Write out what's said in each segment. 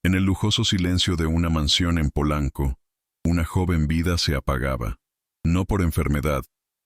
En el lujoso silencio de una mansión en Polanco, una joven vida se apagaba, no por enfermedad,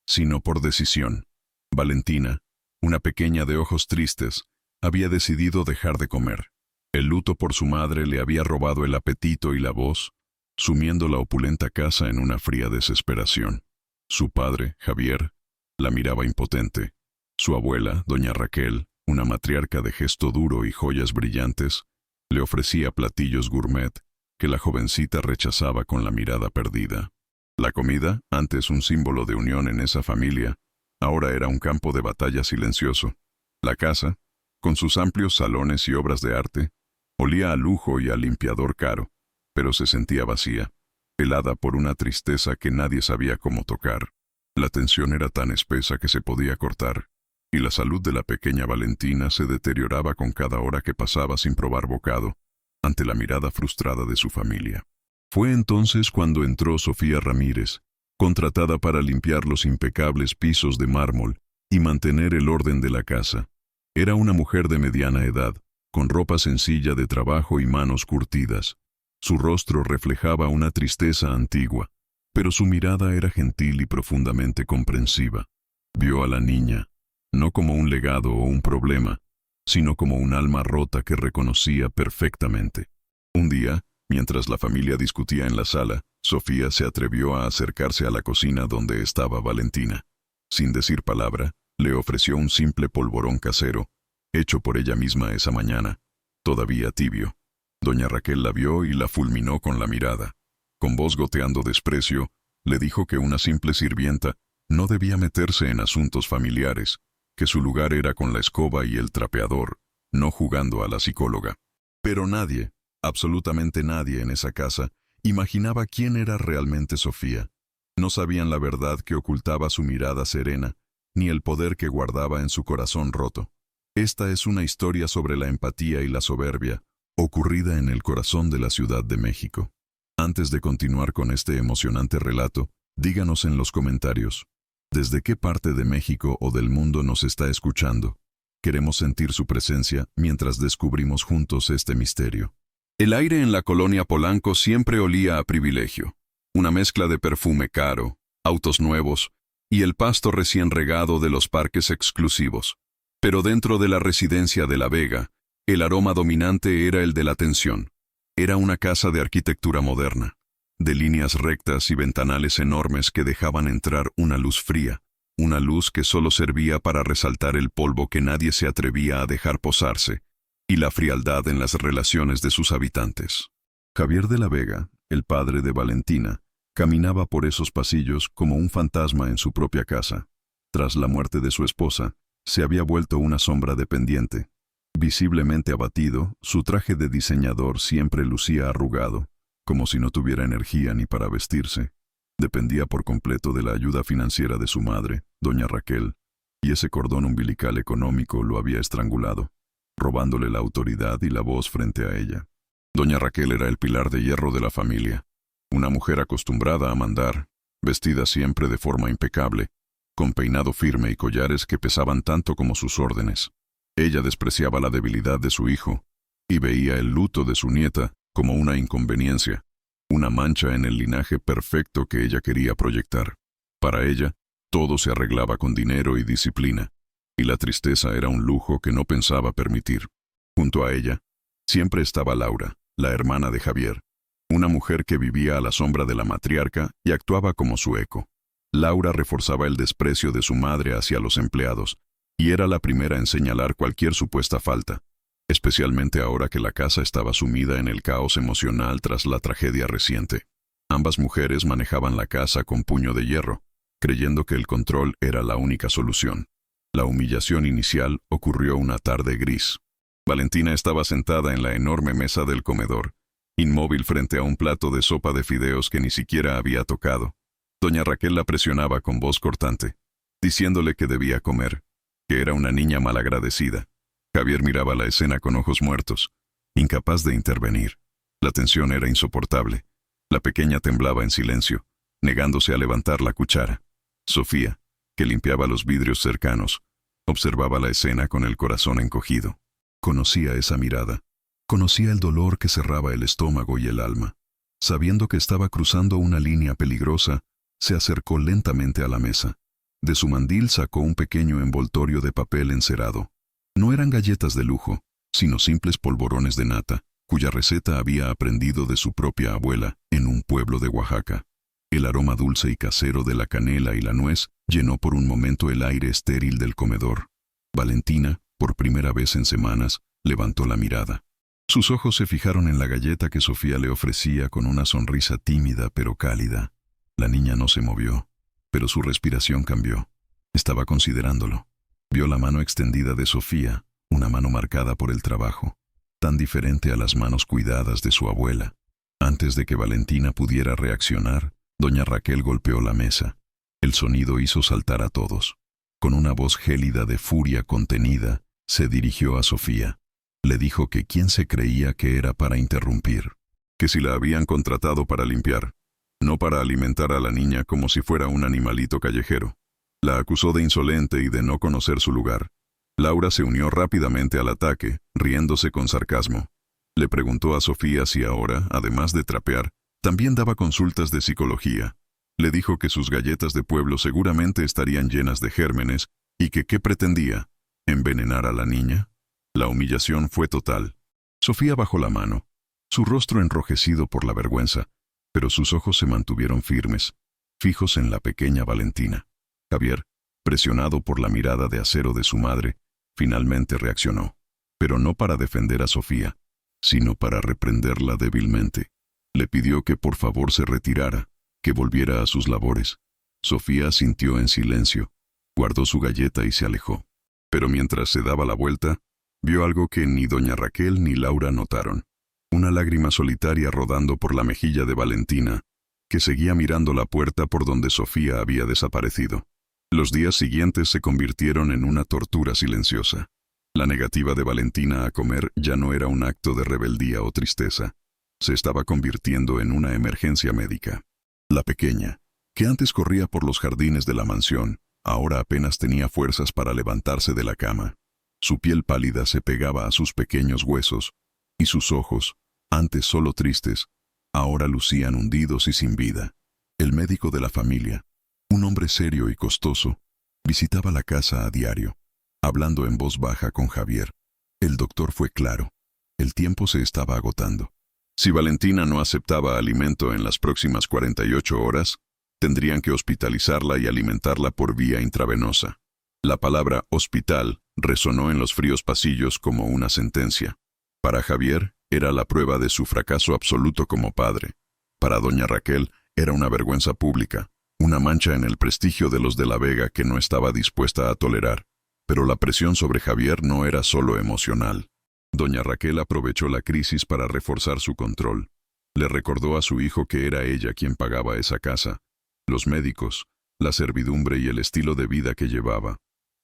sino por decisión. Valentina, una pequeña de ojos tristes, había decidido dejar de comer. El luto por su madre le había robado el apetito y la voz, sumiendo la opulenta casa en una fría desesperación. Su padre, Javier, la miraba impotente. Su abuela, doña Raquel, una matriarca de gesto duro y joyas brillantes, le ofrecía platillos gourmet que la jovencita rechazaba con la mirada perdida. La comida, antes un símbolo de unión en esa familia, ahora era un campo de batalla silencioso. La casa, con sus amplios salones y obras de arte, olía a lujo y a limpiador caro, pero se sentía vacía, helada por una tristeza que nadie sabía cómo tocar. La tensión era tan espesa que se podía cortar, y la salud de la pequeña Valentina se deterioraba con cada hora que pasaba sin probar bocado, ante la mirada frustrada de su familia. Fue entonces cuando entró Sofía Ramírez, contratada para limpiar los impecables pisos de mármol y mantener el orden de la casa. Era una mujer de mediana edad, con ropa sencilla de trabajo y manos curtidas. Su rostro reflejaba una tristeza antigua, pero su mirada era gentil y profundamente comprensiva. Vio a la niña, no como un legado o un problema, sino como un alma rota que reconocía perfectamente. Un día, mientras la familia discutía en la sala, Sofía se atrevió a acercarse a la cocina donde estaba Valentina. Sin decir palabra, le ofreció un simple polvorón casero, hecho por ella misma esa mañana, todavía tibio. Doña Raquel la vio y la fulminó con la mirada. Con voz goteando desprecio, le dijo que una simple sirvienta no debía meterse en asuntos familiares, que su lugar era con la escoba y el trapeador, no jugando a la psicóloga. Pero nadie, absolutamente nadie en esa casa, imaginaba quién era realmente Sofía. No sabían la verdad que ocultaba su mirada serena, ni el poder que guardaba en su corazón roto. Esta es una historia sobre la empatía y la soberbia, ocurrida en el corazón de la Ciudad de México. Antes de continuar con este emocionante relato, díganos en los comentarios, ¿desde qué parte de México o del mundo nos está escuchando? Queremos sentir su presencia mientras descubrimos juntos este misterio. El aire en la colonia Polanco siempre olía a privilegio, una mezcla de perfume caro, autos nuevos y el pasto recién regado de los parques exclusivos. Pero dentro de la residencia de La Vega, el aroma dominante era el de la tensión. Era una casa de arquitectura moderna, de líneas rectas y ventanales enormes que dejaban entrar una luz fría, una luz que solo servía para resaltar el polvo que nadie se atrevía a dejar posarse, y la frialdad en las relaciones de sus habitantes. Javier de la Vega, el padre de Valentina, caminaba por esos pasillos como un fantasma en su propia casa. Tras la muerte de su esposa, se había vuelto una sombra dependiente. Visiblemente abatido, su traje de diseñador siempre lucía arrugado, como si no tuviera energía ni para vestirse. Dependía por completo de la ayuda financiera de su madre, doña Raquel, y ese cordón umbilical económico lo había estrangulado, robándole la autoridad y la voz frente a ella. Doña Raquel era el pilar de hierro de la familia, una mujer acostumbrada a mandar, vestida siempre de forma impecable, con peinado firme y collares que pesaban tanto como sus órdenes. Ella despreciaba la debilidad de su hijo, y veía el luto de su nieta como una inconveniencia, una mancha en el linaje perfecto que ella quería proyectar. Para ella, todo se arreglaba con dinero y disciplina, y la tristeza era un lujo que no pensaba permitir. Junto a ella, siempre estaba Laura, la hermana de Javier, una mujer que vivía a la sombra de la matriarca y actuaba como su eco. Laura reforzaba el desprecio de su madre hacia los empleados, y era la primera en señalar cualquier supuesta falta, especialmente ahora que la casa estaba sumida en el caos emocional tras la tragedia reciente. Ambas mujeres manejaban la casa con puño de hierro, creyendo que el control era la única solución. La humillación inicial ocurrió una tarde gris. Valentina estaba sentada en la enorme mesa del comedor, inmóvil frente a un plato de sopa de fideos que ni siquiera había tocado. Doña Raquel la presionaba con voz cortante, diciéndole que debía comer, que era una niña malagradecida. Javier miraba la escena con ojos muertos, incapaz de intervenir. La tensión era insoportable. La pequeña temblaba en silencio, negándose a levantar la cuchara. Sofía, que limpiaba los vidrios cercanos, observaba la escena con el corazón encogido. Conocía esa mirada. Conocía el dolor que cerraba el estómago y el alma. Sabiendo que estaba cruzando una línea peligrosa, se acercó lentamente a la mesa. De su mandil sacó un pequeño envoltorio de papel encerado. No eran galletas de lujo, sino simples polvorones de nata, cuya receta había aprendido de su propia abuela en un pueblo de Oaxaca. El aroma dulce y casero de la canela y la nuez llenó por un momento el aire estéril del comedor. Valentina, por primera vez en semanas, levantó la mirada. Sus ojos se fijaron en la galleta que Sofía le ofrecía con una sonrisa tímida pero cálida. La niña no se movió, pero su respiración cambió. Estaba considerándolo. Vio la mano extendida de Sofía, una mano marcada por el trabajo, tan diferente a las manos cuidadas de su abuela. Antes de que Valentina pudiera reaccionar, doña Raquel golpeó la mesa. El sonido hizo saltar a todos. Con una voz gélida de furia contenida, se dirigió a Sofía. Le dijo que quién se creía que era para interrumpir, que si la habían contratado para limpiar, no para alimentar a la niña como si fuera un animalito callejero. La acusó de insolente y de no conocer su lugar. Laura se unió rápidamente al ataque, riéndose con sarcasmo. Le preguntó a Sofía si ahora, además de trapear, también daba consultas de psicología. Le dijo que sus galletas de pueblo seguramente estarían llenas de gérmenes y que ¿qué pretendía? ¿Envenenar a la niña? La humillación fue total. Sofía bajó la mano, su rostro enrojecido por la vergüenza, pero sus ojos se mantuvieron firmes, fijos en la pequeña Valentina. Javier, presionado por la mirada de acero de su madre, finalmente reaccionó, pero no para defender a Sofía, sino para reprenderla débilmente. Le pidió que por favor se retirara, que volviera a sus labores. Sofía asintió en silencio, guardó su galleta y se alejó. Pero mientras se daba la vuelta, vio algo que ni doña Raquel ni Laura notaron. Una lágrima solitaria rodando por la mejilla de Valentina, que seguía mirando la puerta por donde Sofía había desaparecido. Los días siguientes se convirtieron en una tortura silenciosa. La negativa de Valentina a comer ya no era un acto de rebeldía o tristeza. Se estaba convirtiendo en una emergencia médica. La pequeña, que antes corría por los jardines de la mansión, ahora apenas tenía fuerzas para levantarse de la cama. Su piel pálida se pegaba a sus pequeños huesos, y sus ojos, antes solo tristes, ahora lucían hundidos y sin vida. El médico de la familia, un hombre serio y costoso, visitaba la casa a diario, hablando en voz baja con Javier. El doctor fue claro. El tiempo se estaba agotando. Si Valentina no aceptaba alimento en las próximas 48 horas, tendrían que hospitalizarla y alimentarla por vía intravenosa. La palabra hospital resonó en los fríos pasillos como una sentencia. Para Javier, era la prueba de su fracaso absoluto como padre. Para doña Raquel, era una vergüenza pública, una mancha en el prestigio de los de la Vega que no estaba dispuesta a tolerar. Pero la presión sobre Javier no era solo emocional. Doña Raquel aprovechó la crisis para reforzar su control. Le recordó a su hijo que era ella quien pagaba esa casa, los médicos, la servidumbre y el estilo de vida que llevaba.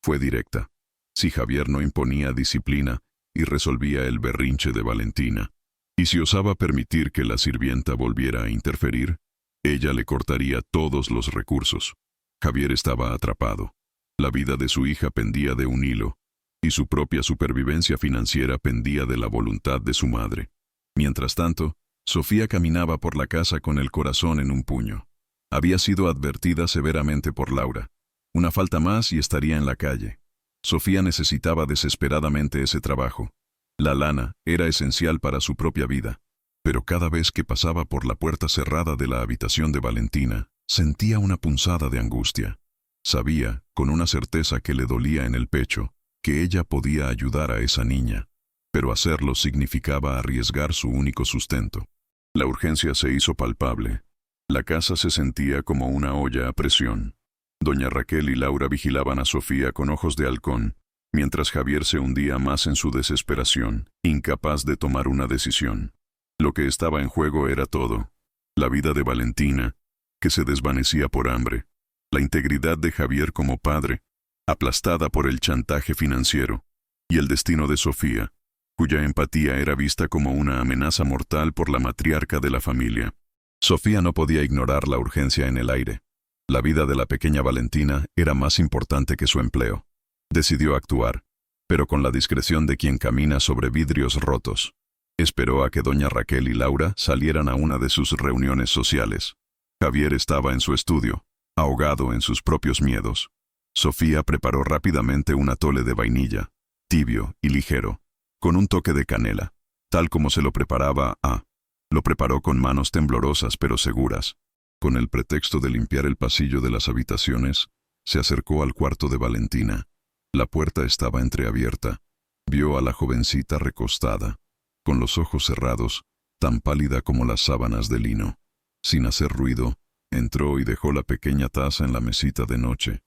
Fue directa. Si Javier no imponía disciplina y resolvía el berrinche de Valentina, y si osaba permitir que la sirvienta volviera a interferir, ella le cortaría todos los recursos. Javier estaba atrapado. La vida de su hija pendía de un hilo, y su propia supervivencia financiera pendía de la voluntad de su madre. Mientras tanto, Sofía caminaba por la casa con el corazón en un puño. Había sido advertida severamente por Laura. Una falta más y estaría en la calle. Sofía necesitaba desesperadamente ese trabajo. La lana era esencial para su propia vida, pero cada vez que pasaba por la puerta cerrada de la habitación de Valentina, sentía una punzada de angustia. Sabía, con una certeza que le dolía en el pecho, que ella podía ayudar a esa niña, pero hacerlo significaba arriesgar su único sustento. La urgencia se hizo palpable. La casa se sentía como una olla a presión. Doña Raquel y Laura vigilaban a Sofía con ojos de halcón, mientras Javier se hundía más en su desesperación, incapaz de tomar una decisión. Lo que estaba en juego era todo: la vida de Valentina, que se desvanecía por hambre, la integridad de Javier como padre, aplastada por el chantaje financiero, y el destino de Sofía, cuya empatía era vista como una amenaza mortal por la matriarca de la familia. Sofía no podía ignorar la urgencia en el aire. La vida de la pequeña Valentina era más importante que su empleo. Decidió actuar, pero con la discreción de quien camina sobre vidrios rotos. Esperó a que doña Raquel y Laura salieran a una de sus reuniones sociales. Javier estaba en su estudio, ahogado en sus propios miedos. Sofía preparó rápidamente un atole de vainilla, tibio y ligero, con un toque de canela, tal como se lo preparaba a. Lo preparó con manos temblorosas pero seguras. Con el pretexto de limpiar el pasillo de las habitaciones, se acercó al cuarto de Valentina. La puerta estaba entreabierta. Vio a la jovencita recostada, con los ojos cerrados, tan pálida como las sábanas de lino. Sin hacer ruido, entró y dejó la pequeña taza en la mesita de noche.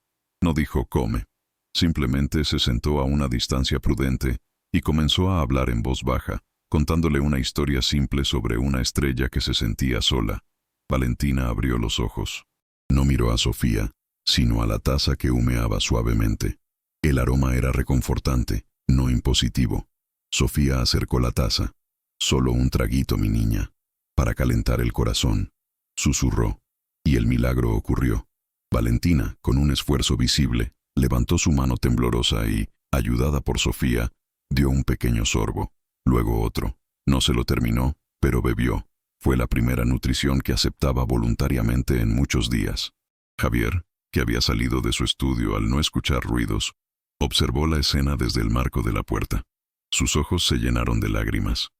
No dijo come. Simplemente se sentó a una distancia prudente y comenzó a hablar en voz baja, contándole una historia simple sobre una estrella que se sentía sola. Valentina abrió los ojos. No miró a Sofía, sino a la taza que humeaba suavemente. El aroma era reconfortante, no impositivo. Sofía acercó la taza. Solo un traguito, mi niña, para calentar el corazón, susurró. Y el milagro ocurrió. Valentina, con un esfuerzo visible, levantó su mano temblorosa y, ayudada por Sofía, dio un pequeño sorbo, luego otro. No se lo terminó, pero bebió. Fue la primera nutrición que aceptaba voluntariamente en muchos días. Javier, que había salido de su estudio al no escuchar ruidos, observó la escena desde el marco de la puerta. Sus ojos se llenaron de lágrimas.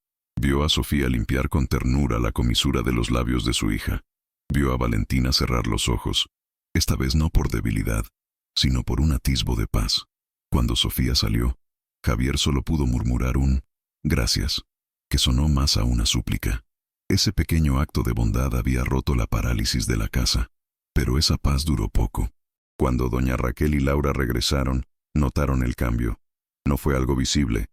Vio a Sofía limpiar con ternura la comisura de los labios de su hija. Vio a Valentina cerrar los ojos, esta vez no por debilidad, sino por un atisbo de paz. Cuando Sofía salió, Javier solo pudo murmurar un «gracias», que sonó más a una súplica. Ese pequeño acto de bondad había roto la parálisis de la casa, pero esa paz duró poco. Cuando doña Raquel y Laura regresaron, notaron el cambio. No fue algo visible,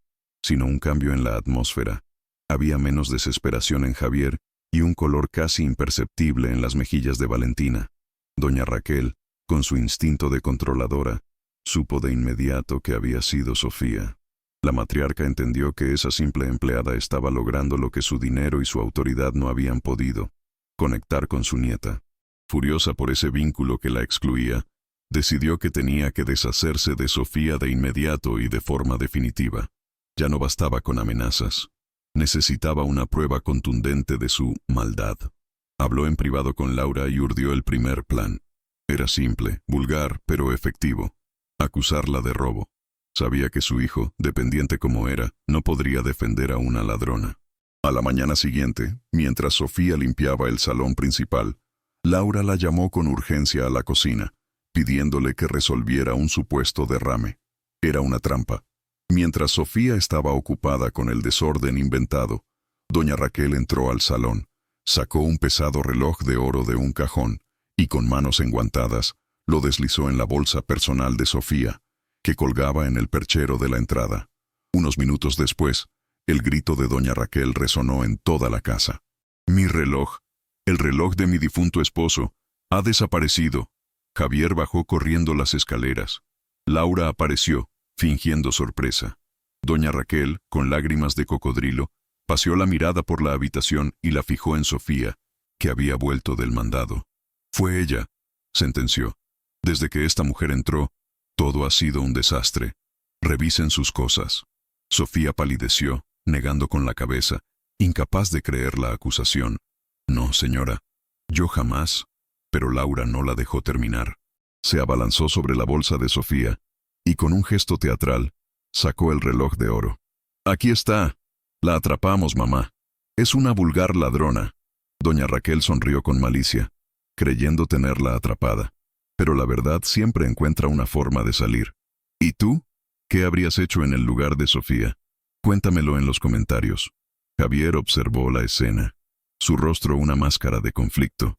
sino un cambio en la atmósfera. Había menos desesperación en Javier y un color casi imperceptible en las mejillas de Valentina. Doña Raquel, con su instinto de controladora, supo de inmediato que había sido Sofía. La matriarca entendió que esa simple empleada estaba logrando lo que su dinero y su autoridad no habían podido: conectar con su nieta. Furiosa por ese vínculo que la excluía, decidió que tenía que deshacerse de Sofía de inmediato y de forma definitiva. Ya no bastaba con amenazas. Necesitaba una prueba contundente de su maldad. Habló en privado con Laura y urdió el primer plan. Era simple, vulgar, pero efectivo. Acusarla de robo. Sabía que su hijo, dependiente como era, no podría defender a una ladrona. A la mañana siguiente, mientras Sofía limpiaba el salón principal, Laura la llamó con urgencia a la cocina, pidiéndole que resolviera un supuesto derrame. Era una trampa. Mientras Sofía estaba ocupada con el desorden inventado, doña Raquel entró al salón, sacó un pesado reloj de oro de un cajón y con manos enguantadas lo deslizó en la bolsa personal de Sofía, que colgaba en el perchero de la entrada. Unos minutos después, el grito de doña Raquel resonó en toda la casa. «Mi reloj, el reloj de mi difunto esposo, ha desaparecido». Javier bajó corriendo las escaleras. Laura apareció, fingiendo sorpresa. Doña Raquel, con lágrimas de cocodrilo, paseó la mirada por la habitación y la fijó en Sofía, que había vuelto del mandado. «Fue ella», sentenció. «Desde que esta mujer entró, todo ha sido un desastre. Revisen sus cosas». Sofía palideció, negando con la cabeza, incapaz de creer la acusación. «No, señora, yo jamás». Pero Laura no la dejó terminar. Se abalanzó sobre la bolsa de Sofía y con un gesto teatral sacó el reloj de oro. «Aquí está. La atrapamos, mamá. Es una vulgar ladrona». Doña Raquel sonrió con malicia, creyendo tenerla atrapada. Pero la verdad siempre encuentra una forma de salir. ¿Y tú? ¿Qué habrías hecho en el lugar de Sofía? Cuéntamelo en los comentarios. Javier observó la escena. Su rostro una máscara de conflicto.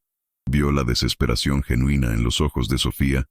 Vio la desesperación genuina en los ojos de Sofía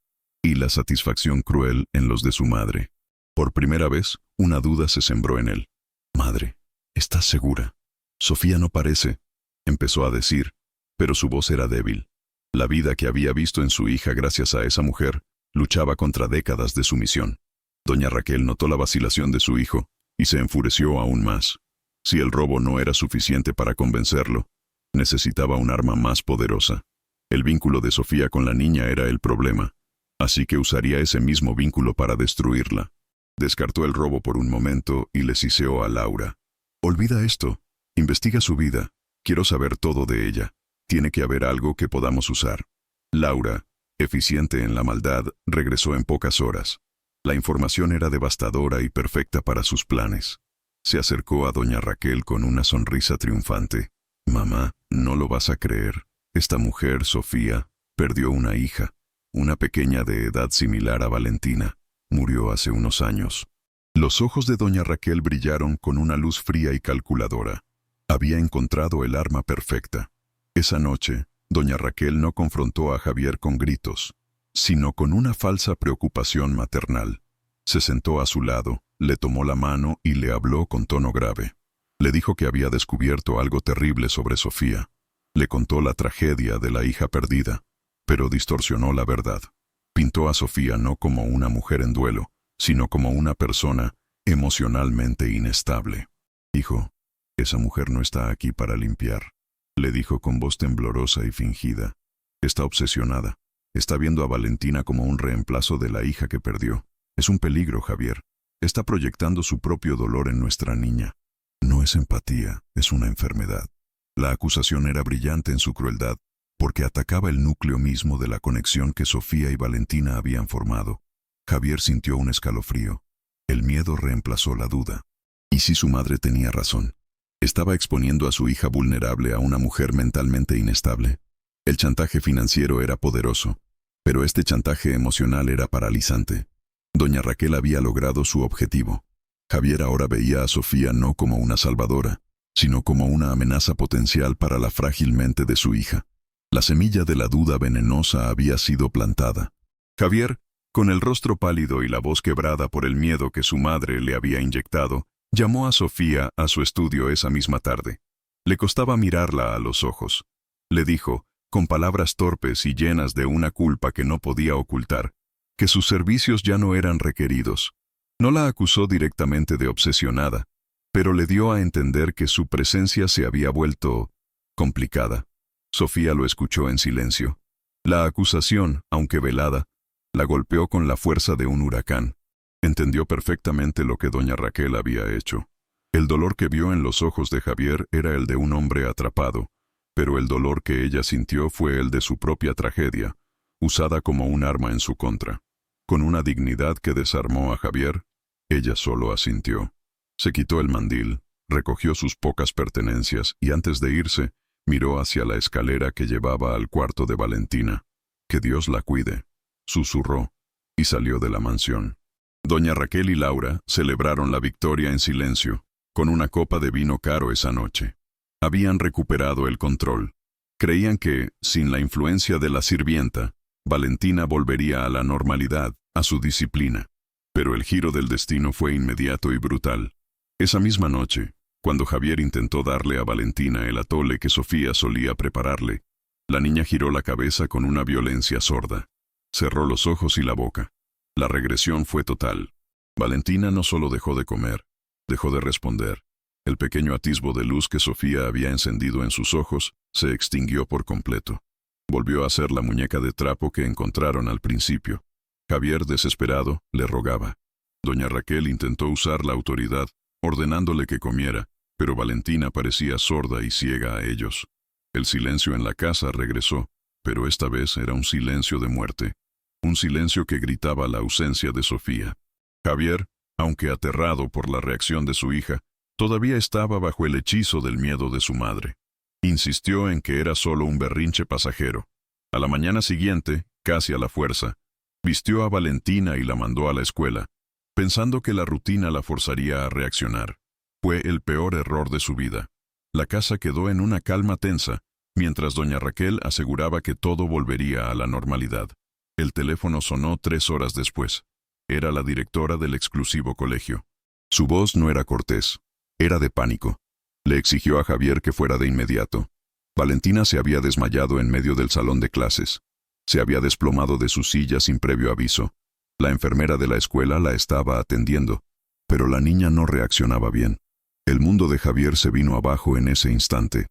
y la satisfacción cruel en los de su madre. Por primera vez, una duda se sembró en él. «Madre, ¿estás segura?» «Sofía no parece», empezó a decir, pero su voz era débil. La vida que había visto en su hija gracias a esa mujer luchaba contra décadas de sumisión. Doña Raquel notó la vacilación de su hijo y se enfureció aún más. Si el robo no era suficiente para convencerlo, necesitaba un arma más poderosa. El vínculo de Sofía con la niña era el problema, así que usaría ese mismo vínculo para destruirla. Descartó el robo por un momento y le siseó a Laura. «Olvida esto. Investiga su vida. Quiero saber todo de ella. Tiene que haber algo que podamos usar. Laura, eficiente en la maldad, regresó en pocas horas. La información era devastadora y perfecta para sus planes. Se acercó a doña Raquel con una sonrisa triunfante. Mamá, no lo vas a creer. Esta mujer, Sofía, perdió una hija, una pequeña de edad similar a Valentina. Murió hace unos años. Los ojos de doña Raquel brillaron con una luz fría y calculadora. Había encontrado el arma perfecta. Esa noche, doña Raquel no confrontó a Javier con gritos, sino con una falsa preocupación maternal. Se sentó a su lado, le tomó la mano y le habló con tono grave. Le dijo que había descubierto algo terrible sobre Sofía. Le contó la tragedia de la hija perdida, pero distorsionó la verdad. Pintó a Sofía no como una mujer en duelo, sino como una persona emocionalmente inestable. Hijo, esa mujer no está aquí para limpiar, le dijo con voz temblorosa y fingida. Está obsesionada. Está viendo a Valentina como un reemplazo de la hija que perdió. Es un peligro, Javier. Está proyectando su propio dolor en nuestra niña. No es empatía, es una enfermedad. La acusación era brillante en su crueldad, porque atacaba el núcleo mismo de la conexión que Sofía y Valentina habían formado. Javier sintió un escalofrío. El miedo reemplazó la duda. ¿Y si su madre tenía razón? Estaba exponiendo a su hija vulnerable a una mujer mentalmente inestable. El chantaje financiero era poderoso, pero este chantaje emocional era paralizante. Doña Raquel había logrado su objetivo. Javier ahora veía a Sofía no como una salvadora, sino como una amenaza potencial para la frágil mente de su hija. La semilla de la duda venenosa había sido plantada. Javier, con el rostro pálido y la voz quebrada por el miedo que su madre le había inyectado, llamó a Sofía a su estudio esa misma tarde. Le costaba mirarla a los ojos. Le dijo, con palabras torpes y llenas de una culpa que no podía ocultar, que sus servicios ya no eran requeridos. No la acusó directamente de obsesionada, pero le dio a entender que su presencia se había vuelto complicada. Sofía lo escuchó en silencio. La acusación, aunque velada, la golpeó con la fuerza de un huracán. Entendió perfectamente lo que doña Raquel había hecho. El dolor que vio en los ojos de Javier era el de un hombre atrapado, pero el dolor que ella sintió fue el de su propia tragedia, usada como un arma en su contra. Con una dignidad que desarmó a Javier, ella solo asintió. Se quitó el mandil, recogió sus pocas pertenencias y antes de irse, miró hacia la escalera que llevaba al cuarto de Valentina. «Que Dios la cuide», susurró, y salió de la mansión. Doña Raquel y Laura celebraron la victoria en silencio, con una copa de vino caro esa noche. Habían recuperado el control. Creían que, sin la influencia de la sirvienta, Valentina volvería a la normalidad, a su disciplina. Pero el giro del destino fue inmediato y brutal. Esa misma noche, cuando Javier intentó darle a Valentina el atole que Sofía solía prepararle, la niña giró la cabeza con una violencia sorda. Cerró los ojos y la boca. La regresión fue total. Valentina no solo dejó de comer, dejó de responder. El pequeño atisbo de luz que Sofía había encendido en sus ojos se extinguió por completo. Volvió a ser la muñeca de trapo que encontraron al principio. Javier, desesperado, le rogaba. Doña Raquel intentó usar la autoridad, ordenándole que comiera, pero Valentina parecía sorda y ciega a ellos. El silencio en la casa regresó, pero esta vez era un silencio de muerte. Un silencio que gritaba la ausencia de Sofía. Javier, aunque aterrado por la reacción de su hija, todavía estaba bajo el hechizo del miedo de su madre. Insistió en que era solo un berrinche pasajero. A la mañana siguiente, casi a la fuerza, vistió a Valentina y la mandó a la escuela, pensando que la rutina la forzaría a reaccionar. Fue el peor error de su vida. La casa quedó en una calma tensa, mientras doña Raquel aseguraba que todo volvería a la normalidad. El teléfono sonó 3 horas después. Era la directora del exclusivo colegio. Su voz no era cortés, era de pánico. Le exigió a Javier que fuera de inmediato. Valentina se había desmayado en medio del salón de clases. Se había desplomado de su silla sin previo aviso. La enfermera de la escuela la estaba atendiendo, pero la niña no reaccionaba bien. El mundo de Javier se vino abajo en ese instante.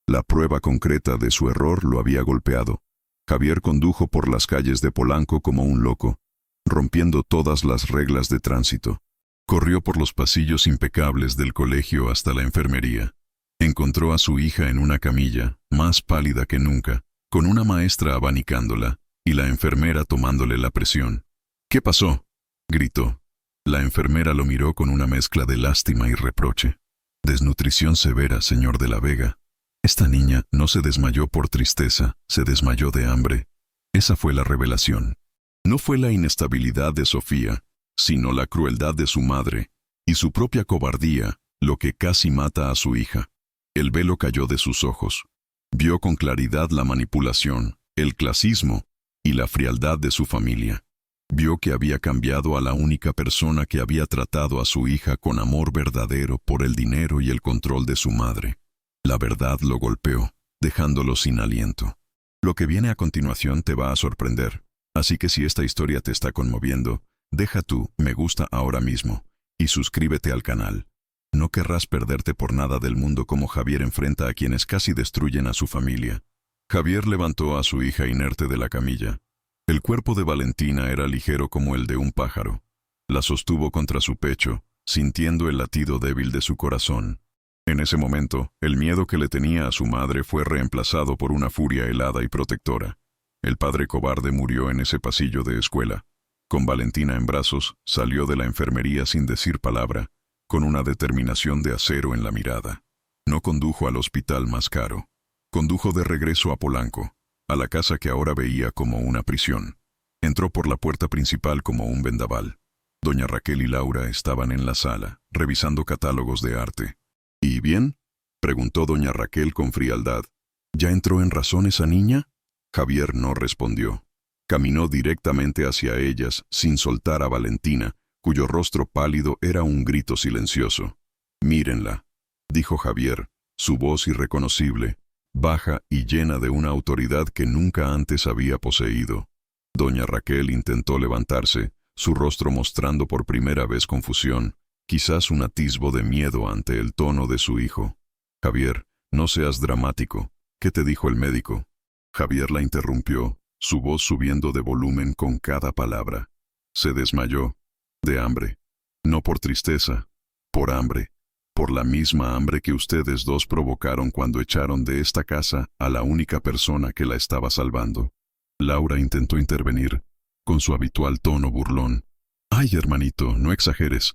La prueba concreta de su error lo había golpeado. Javier condujo por las calles de Polanco como un loco, rompiendo todas las reglas de tránsito. Corrió por los pasillos impecables del colegio hasta la enfermería. Encontró a su hija en una camilla, más pálida que nunca, con una maestra abanicándola y la enfermera tomándole la presión. «¿Qué pasó?», gritó. La enfermera lo miró con una mezcla de lástima y reproche. «Desnutrición severa, señor de la Vega. Esta niña no se desmayó por tristeza, se desmayó de hambre». Esa fue la revelación. No fue la inestabilidad de Sofía, sino la crueldad de su madre y su propia cobardía lo que casi mata a su hija. El velo cayó de sus ojos. Vio con claridad la manipulación, el clasismo y la frialdad de su familia. Vio que había cambiado a la única persona que había tratado a su hija con amor verdadero por el dinero y el control de su madre. La verdad lo golpeó, dejándolo sin aliento. Lo que viene a continuación te va a sorprender, así que si esta historia te está conmoviendo, deja tu me gusta ahora mismo y suscríbete al canal. No querrás perderte por nada del mundo como Javier enfrenta a quienes casi destruyen a su familia. Javier levantó a su hija inerte de la camilla. El cuerpo de Valentina era ligero como el de un pájaro. La sostuvo contra su pecho, sintiendo el latido débil de su corazón. En ese momento, el miedo que le tenía a su madre fue reemplazado por una furia helada y protectora. El padre cobarde murió en ese pasillo de escuela. Con Valentina en brazos, salió de la enfermería sin decir palabra, con una determinación de acero en la mirada. No condujo al hospital más caro. Condujo de regreso a Polanco, a la casa que ahora veía como una prisión. Entró por la puerta principal como un vendaval. Doña Raquel y Laura estaban en la sala, revisando catálogos de arte. «¿Y bien?», preguntó doña Raquel con frialdad. «¿Ya entró en razón esa niña?». Javier no respondió. Caminó directamente hacia ellas, sin soltar a Valentina, cuyo rostro pálido era un grito silencioso. «Mírenla», dijo Javier, su voz irreconocible, baja y llena de una autoridad que nunca antes había poseído. Doña Raquel intentó levantarse, su rostro mostrando por primera vez confusión, quizás un atisbo de miedo ante el tono de su hijo. «Javier, no seas dramático. ¿Qué te dijo el médico?». Javier la interrumpió, su voz subiendo de volumen con cada palabra. «Se desmayó. De hambre. No por tristeza. Por hambre. Por la misma hambre que ustedes dos provocaron cuando echaron de esta casa a la única persona que la estaba salvando». Laura intentó intervenir, con su habitual tono burlón. «Ay, hermanito, no exageres.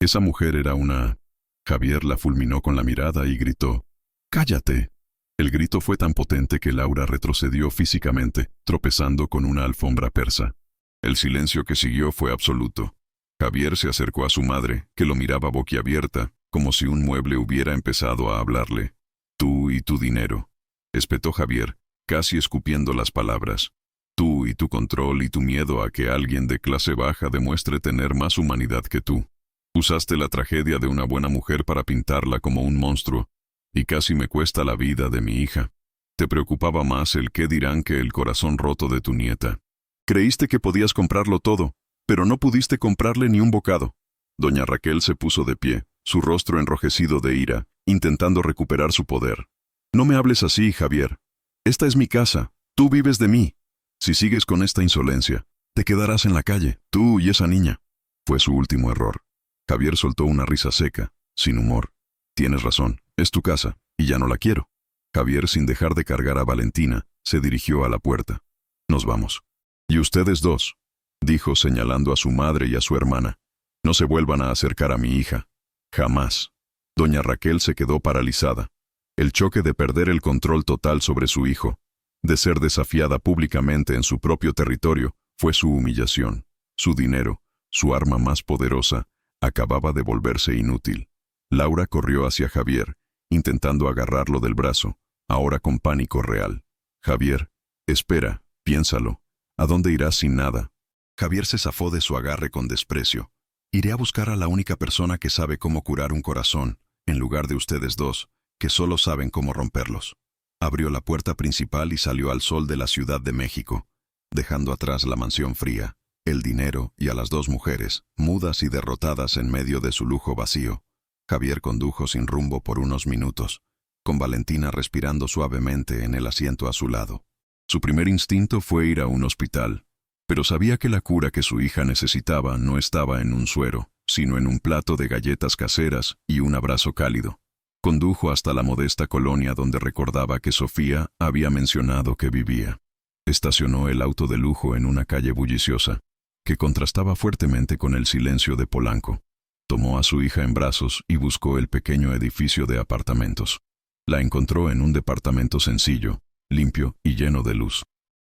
Esa mujer era una...». Javier la fulminó con la mirada y gritó: «¡Cállate!». El grito fue tan potente que Laura retrocedió físicamente, tropezando con una alfombra persa. El silencio que siguió fue absoluto. Javier se acercó a su madre, que lo miraba boquiabierta, como si un mueble hubiera empezado a hablarle. «Tú y tu dinero», espetó Javier, casi escupiendo las palabras. «Tú y tu control y tu miedo a que alguien de clase baja demuestre tener más humanidad que tú. Usaste la tragedia de una buena mujer para pintarla como un monstruo, y casi me cuesta la vida de mi hija. Te preocupaba más el qué dirán que el corazón roto de tu nieta. Creíste que podías comprarlo todo, pero no pudiste comprarle ni un bocado». Doña Raquel se puso de pie, su rostro enrojecido de ira, intentando recuperar su poder. «No me hables así, Javier. Esta es mi casa, tú vives de mí. Si sigues con esta insolencia, te quedarás en la calle, tú y esa niña». Fue su último error. Javier soltó una risa seca, sin humor. «Tienes razón, es tu casa, y ya no la quiero». Javier, sin dejar de cargar a Valentina, se dirigió a la puerta. «Nos vamos». «Y ustedes dos», dijo señalando a su madre y a su hermana, «no se vuelvan a acercar a mi hija. Jamás». Doña Raquel se quedó paralizada. El choque de perder el control total sobre su hijo, de ser desafiada públicamente en su propio territorio, fue su humillación. Su dinero, su arma más poderosa, acababa de volverse inútil. Laura corrió hacia Javier, intentando agarrarlo del brazo, ahora con pánico real. «Javier, espera, piénsalo. ¿A dónde irás sin nada?». Javier se zafó de su agarre con desprecio. «Iré a buscar a la única persona que sabe cómo curar un corazón, en lugar de ustedes dos, que solo saben cómo romperlos». Abrió la puerta principal y salió al sol de la Ciudad de México, dejando atrás la mansión fría, el dinero y a las dos mujeres, mudas y derrotadas en medio de su lujo vacío. Javier condujo sin rumbo por unos minutos, con Valentina respirando suavemente en el asiento a su lado. Su primer instinto fue ir a un hospital, pero sabía que la cura que su hija necesitaba no estaba en un suero, sino en un plato de galletas caseras y un abrazo cálido. Condujo hasta la modesta colonia donde recordaba que Sofía había mencionado que vivía. Estacionó el auto de lujo en una calle bulliciosa, que contrastaba fuertemente con el silencio de Polanco. Tomó a su hija en brazos y buscó el pequeño edificio de apartamentos. La encontró en un departamento sencillo, limpio y lleno de luz.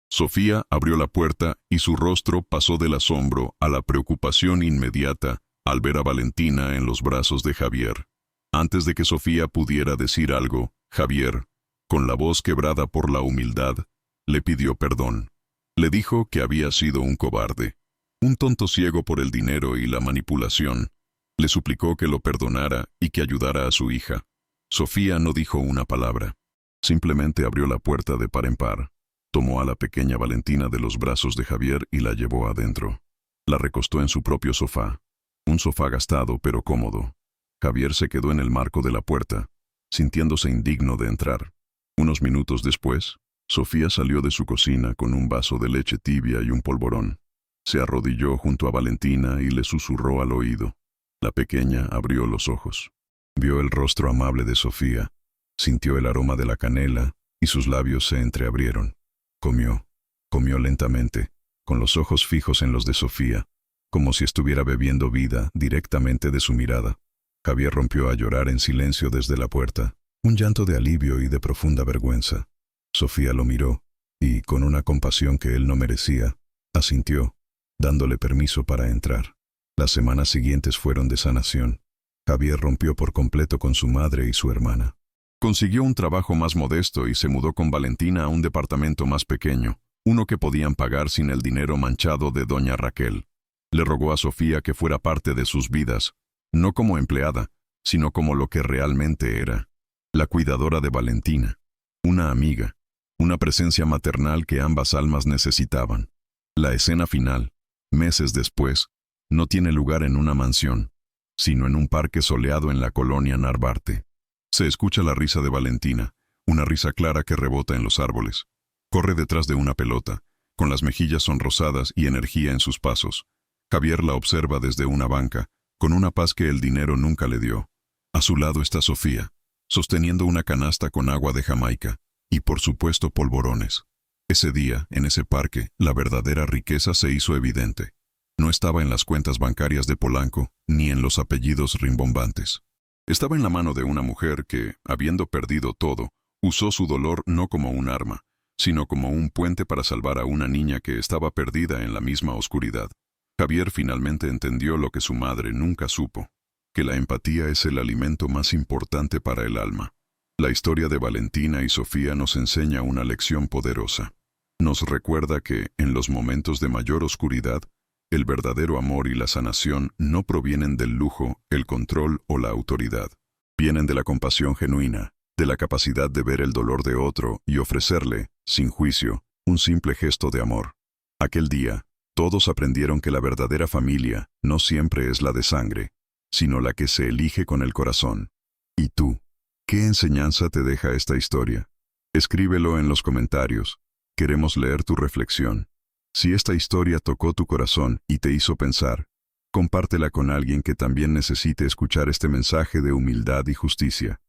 Sofía abrió la puerta y su rostro pasó del asombro a la preocupación inmediata al ver a Valentina en los brazos de Javier. Antes de que Sofía pudiera decir algo, Javier, con la voz quebrada por la humildad, le pidió perdón. Le dijo que había sido un cobarde, un tonto ciego por el dinero y la manipulación. Le suplicó que lo perdonara y que ayudara a su hija. Sofía no dijo una palabra. Simplemente abrió la puerta de par en par. Tomó a la pequeña Valentina de los brazos de Javier y la llevó adentro. La recostó en su propio sofá. Un sofá gastado pero cómodo. Javier se quedó en el marco de la puerta, sintiéndose indigno de entrar. Unos minutos después, Sofía salió de su cocina con un vaso de leche tibia y un polvorón. Se arrodilló junto a Valentina y le susurró al oído. La pequeña abrió los ojos. Vio el rostro amable de Sofía, sintió el aroma de la canela y sus labios se entreabrieron. Comió lentamente, con los ojos fijos en los de Sofía, como si estuviera bebiendo vida directamente de su mirada. Javier rompió a llorar en silencio desde la puerta, un llanto de alivio y de profunda vergüenza. Sofía lo miró, y, con una compasión que él no merecía, asintió, dándole permiso para entrar. Las semanas siguientes fueron de sanación. Javier rompió por completo con su madre y su hermana. Consiguió un trabajo más modesto y se mudó con Valentina a un departamento más pequeño, uno que podían pagar sin el dinero manchado de doña Raquel. Le rogó a Sofía que fuera parte de sus vidas, no como empleada, sino como lo que realmente era, la cuidadora de Valentina, una amiga, una presencia maternal que ambas almas necesitaban. La escena final, meses después, no tiene lugar en una mansión, sino en un parque soleado en la colonia Narvarte. Se escucha la risa de Valentina, una risa clara que rebota en los árboles. Corre detrás de una pelota, con las mejillas sonrosadas y energía en sus pasos. Javier la observa desde una banca, con una paz que el dinero nunca le dio. A su lado está Sofía, sosteniendo una canasta con agua de Jamaica, y por supuesto polvorones. Ese día, en ese parque, la verdadera riqueza se hizo evidente. No estaba en las cuentas bancarias de Polanco, ni en los apellidos rimbombantes. Estaba en la mano de una mujer que, habiendo perdido todo, usó su dolor no como un arma, sino como un puente para salvar a una niña que estaba perdida en la misma oscuridad. Javier finalmente entendió lo que su madre nunca supo, que la empatía es el alimento más importante para el alma. La historia de Valentina y Sofía nos enseña una lección poderosa. Nos recuerda que, en los momentos de mayor oscuridad, el verdadero amor y la sanación no provienen del lujo, el control o la autoridad. Vienen de la compasión genuina, de la capacidad de ver el dolor de otro y ofrecerle, sin juicio, un simple gesto de amor. Aquel día, todos aprendieron que la verdadera familia no siempre es la de sangre, sino la que se elige con el corazón. ¿Y tú? ¿Qué enseñanza te deja esta historia? Escríbelo en los comentarios. Queremos leer tu reflexión. Si esta historia tocó tu corazón y te hizo pensar, compártela con alguien que también necesite escuchar este mensaje de humildad y justicia.